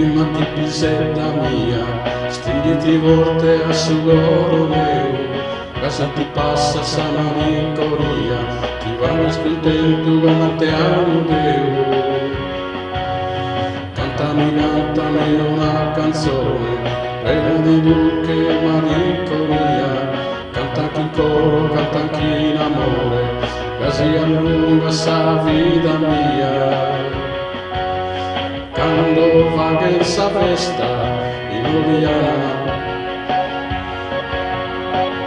prima ti pisetta mia, stringiti volte a sugoro meu, casa ti passa sa malinconia, ti vai scontento quando te amo Deo. Cantami una canzone, prega di duche malinconia, canta anche in coro, canta anche in amore, così allunga sa vita mia. Quando va che sa festa in Oliana,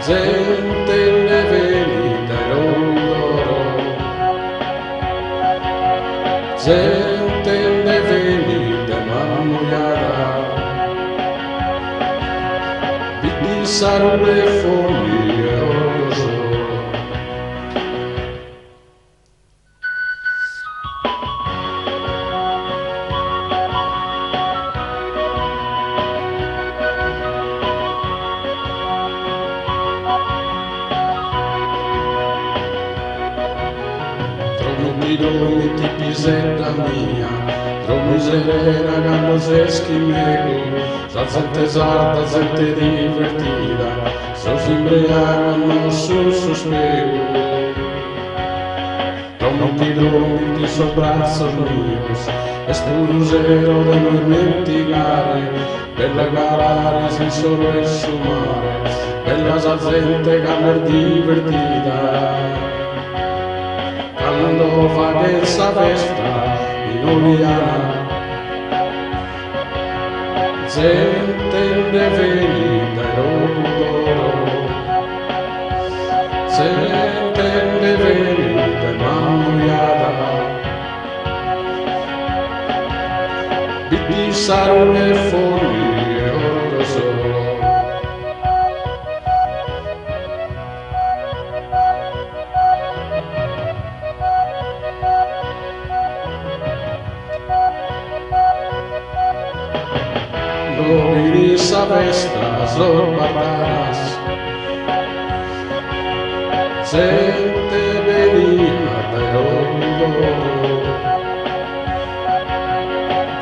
gente ne venita e loro, gente ne venita e mammoiara, di sarule fogli e orgoglioso. Dromi ti pisetta mia, dromi serena quando sei schimego, sa gente sarda, gente divertida, so si imbriagano sul sospego. Dromi sul braccio mios, es tu lucero de non dimenticare, bella garare sin solo e su mare, bella sa gente che è divertida. Quando fa questa festa in Oliana, gente ne venita e loro, gente ne venita e mammoiata, di sarune fogli e oro solo. Vini sa festa sorbardaras, gente venia da loro,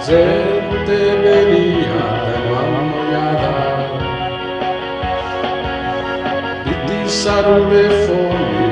gente venia da mammoiata, di sarule fogli